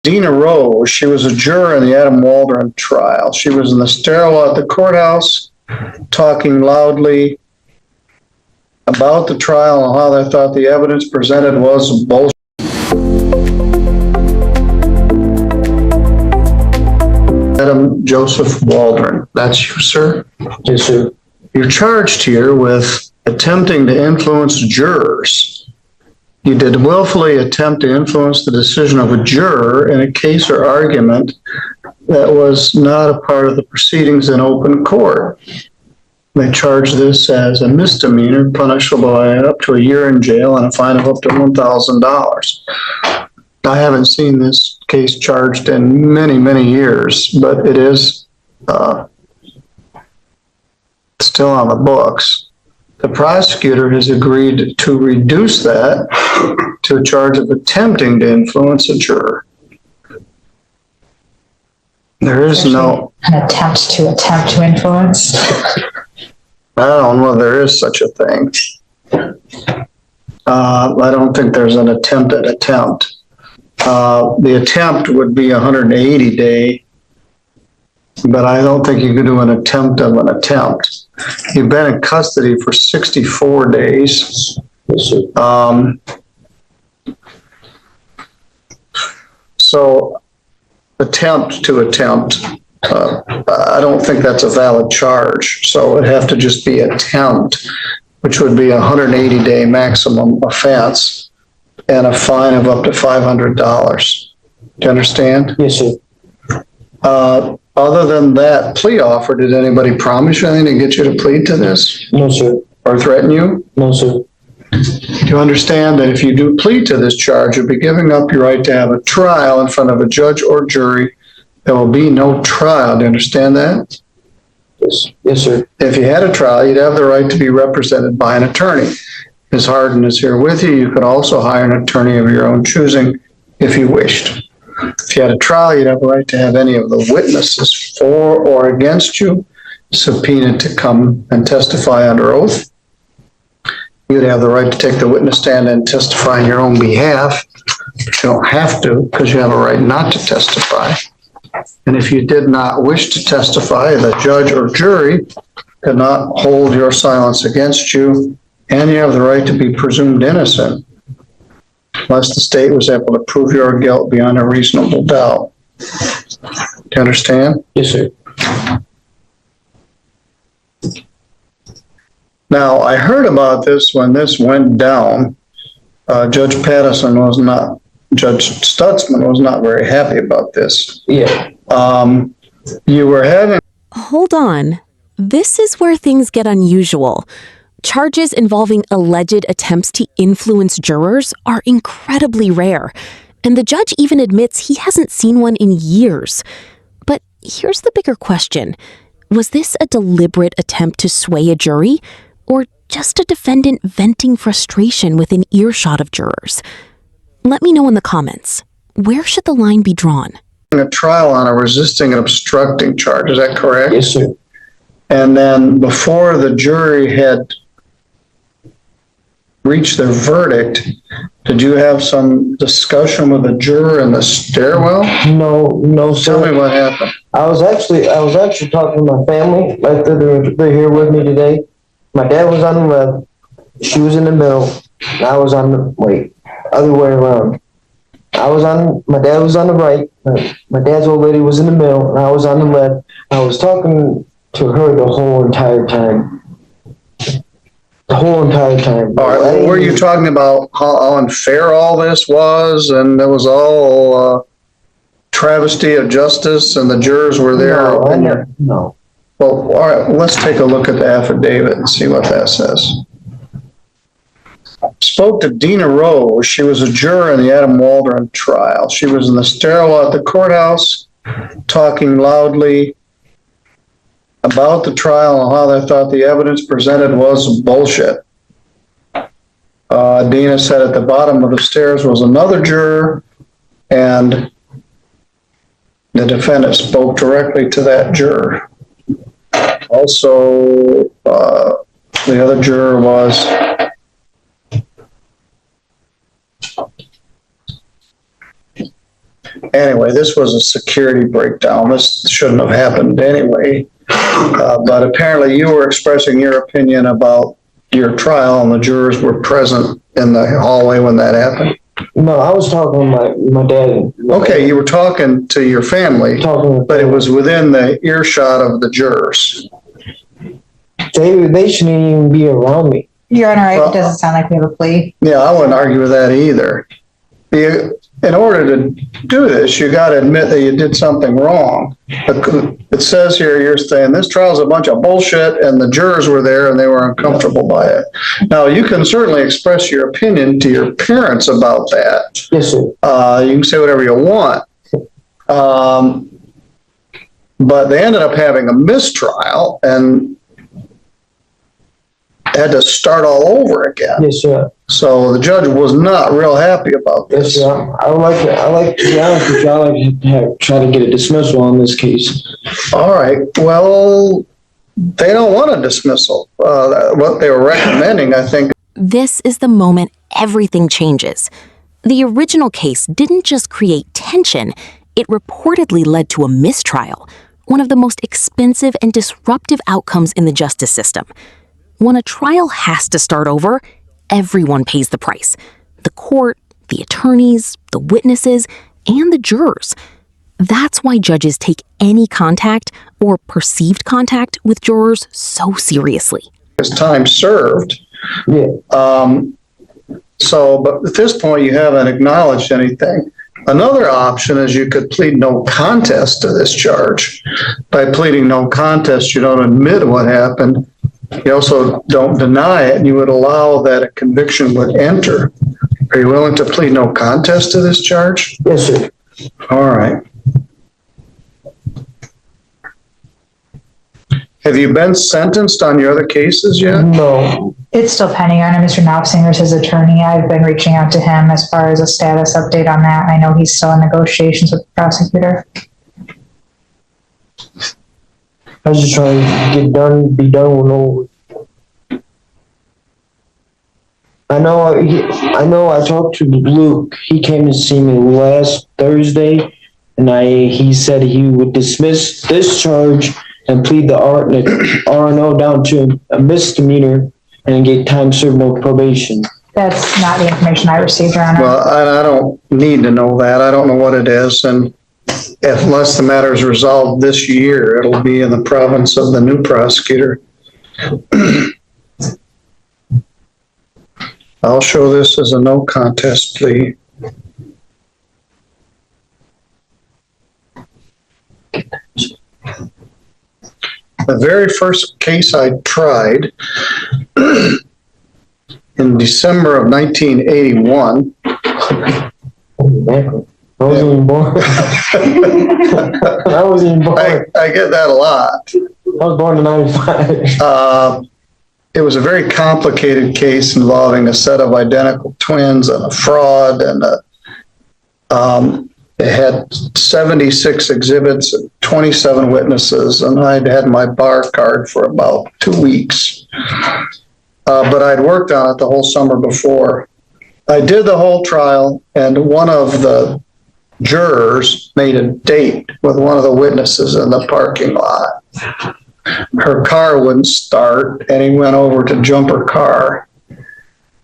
Dina Rose, she was a juror in the Adam Waldron trial. She was in the stairwell at the courthouse talking loudly about the trial and how they thought the evidence presented was bullshit. Adam Joseph Waldron, that's you, sir? Yes, sir. You're charged here with attempting to influence jurors. You did willfully attempt to influence the decision of a juror in a case or argument that was not a part of the proceedings in open court. They charge this as a misdemeanor punishable by up to a year in jail and a fine of up to $1,000. I haven't seen this case charged in many, many years, but it is still on the books. The prosecutor has agreed to reduce that to a charge of attempting to influence a juror. There is no... An attempt to influence? I don't know if there is such a thing. I don't think there's an attempted attempt. The attempt would be 180 day, but I don't think you could do an attempt of an attempt. You've been in custody for 64 days. So attempt to attempt, I don't think that's a valid charge. So it'd have to just be attempt, which would be a 180 day maximum offense and a fine of up to $500. Do you understand? Yes, sir. Other than that plea offer, did anybody promise you anything to get you to plead to this? No, sir. Or threaten you? No, sir. Do you understand that if you do plead to this charge, you'll be giving up your right to have a trial in front of a judge or jury? There will be no trial. Do you understand that? Yes, yes, sir. If you had a trial, you'd have the right to be represented by an attorney. Ms. Harden is here with you. You could also hire an attorney of your own choosing if you wished. If you had a trial, you'd have a right to have any of the witnesses for or against you subpoenaed to come and testify under oath. You'd have the right to take the witness stand and testify on your own behalf. But you don't have to, because you have a right not to testify. And if you did not wish to testify, the judge or jury could not hold your silence against you, and you have the right to be presumed innocent, unless the state was able to prove your guilt beyond a reasonable doubt. Do you understand? Yes, sir. Now, I heard about this when this went down. Judge Stutzman was not very happy about this. Yeah. You were having... Hold on. This is where things get unusual. Charges involving alleged attempts to influence jurors are incredibly rare, and the judge even admits he hasn't seen one in years. But here's the bigger question. Was this a deliberate attempt to sway a jury, or just a defendant venting frustration within earshot of jurors? Let me know in the comments. Where should the line be drawn? A trial on a resisting and obstructing charge, is that correct? Yes, sir. And then before the jury had reached their verdict, did you have some discussion with the juror in the stairwell? No, sir. Tell me what happened. I was actually talking to my family. Like they're here with me today. My dad was on the left, she was in the middle, and I was on the other way around. My dad was on the right, my dad's old lady was in the middle, and I was on the left. I was talking to her the whole entire time. All right, well, were you talking about how unfair all this was, and it was all travesty of justice, and the jurors were there? No. Well, all right, let's take a look at the affidavit and see what that says. Spoke to Dina Rose. She was a juror in the Adam Waldron trial. She was in the stairwell at the courthouse talking loudly about the trial and how they thought the evidence presented was bullshit. Dina said at the bottom of the stairs was another juror, and the defendant spoke directly to that juror. Also, the other juror was Anyway, this was a security breakdown. This shouldn't have happened anyway. But apparently you were expressing your opinion about your trial and the jurors were present in the hallway when that happened. No, I was talking to my dad. Okay, you were talking to your family, but it was within the earshot of the jurors. They shouldn't even be around me. Your Honor, Well, it doesn't sound like we have a plea. Yeah, I wouldn't argue with that either. In order to do this, you got to admit that you did something wrong. It says here, you're saying this trial's a bunch of bullshit and the jurors were there and they were uncomfortable by it. Now, you can certainly express your opinion to your parents about that. Yes, sir. You can say whatever you want. But they ended up having a mistrial and had to start all over again. Yes, sir. So the judge was not real happy about Yes, this. sir. I like to be honest with you. I like to try to get a dismissal on this case. All right, well, they don't want a dismissal. What they were recommending, I think. This is the moment everything changes. The original case didn't just create tension, it reportedly led to a mistrial, one of the most expensive and disruptive outcomes in the justice system. When a trial has to start over, everyone pays the price. The court, the attorneys, the witnesses, and the jurors. That's why judges take any contact or perceived contact with jurors so seriously. It's time served. Yeah. But at this point, you haven't acknowledged anything. Another option is you could plead no contest to this charge. By pleading no contest, you don't admit what happened. You also don't deny it, and you would allow that a conviction would enter. Are you willing to plead no contest to this charge? Yes, sir. All right. Have you been sentenced on your other cases yet? No. It's still pending. Your Honor, Mr. Knopfsinger's his attorney. I've been reaching out to him as far as a status update on that. I know he's still in negotiations with the prosecutor. I was just trying to be done with over. I know I talked to Luke. He came to see me last Thursday, and he said he would dismiss this charge and plead the R&O down to a misdemeanor and get time served, no probation. That's not the information I received, Your Honor. Well, I don't need to know that. I don't know what it is, and unless the matter is resolved this year, it'll be in the province of the new prosecutor. I'll show this as a no contest plea. The very first case I tried in December of 1981. I wasn't even born. I wasn't even born. I get that a lot. I was born in 95. It was a very complicated case involving a set of identical twins and a fraud, and it had 76 exhibits and 27 witnesses, and I'd had my bar card for about 2 weeks. But I'd worked on it the whole summer before. I did the whole trial, and one of the jurors made a date with one of the witnesses in the parking lot. Her car wouldn't start, and he went over to jump her car.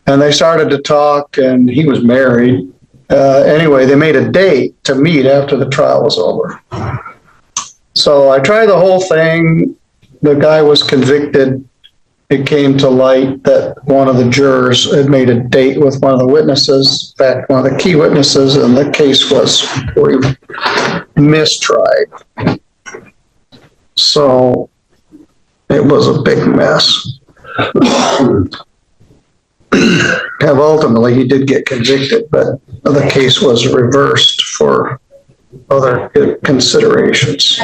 And they started to talk, and he was married. Anyway, they made a date to meet after the trial was over. So I tried the whole thing. The guy was convicted. It came to light that one of the jurors had made a date with one of the witnesses, in fact, one of the key witnesses, and the case was mistried. So it was a big mess. And ultimately, he did get convicted, but the case was reversed for other considerations.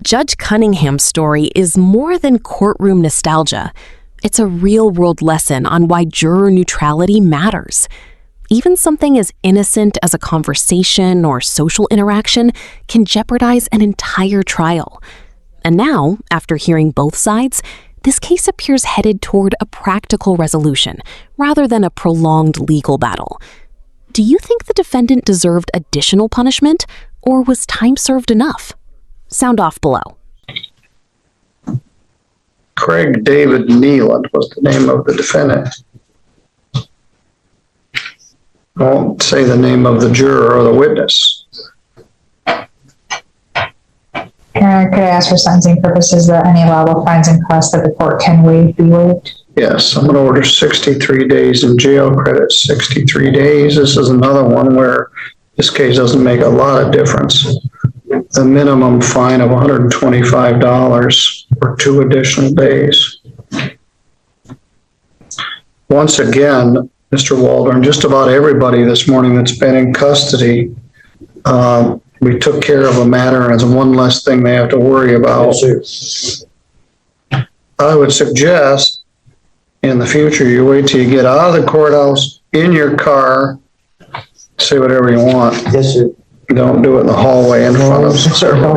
Judge Cunningham's story is more than courtroom nostalgia. It's a real-world lesson on why juror neutrality matters. Even something as innocent as a conversation or social interaction can jeopardize an entire trial. And now, after hearing both sides, this case appears headed toward a practical resolution rather than a prolonged legal battle. Do you think the defendant deserved additional punishment, or was time served enough? Sound off below. Craig David Nealand was the name of the defendant. I won't say the name of the juror or the witness. Could I ask for sentencing purposes that any allowable fines and costs that the court can waive be waived? Yes, I'm going to order 63 days in jail, credit 63 days. This is another one where this case doesn't make a lot of difference. The minimum fine of $125 for 2 additional days. Once again, Mr. Waldron, just about everybody this morning that's been in custody, we took care of a matter as one less thing they have to worry about. Yes, sir. I would suggest in the future, you wait till you get out of the courthouse, in your car, say whatever you want. Yes, sir. Don't do it in the hallway in front of several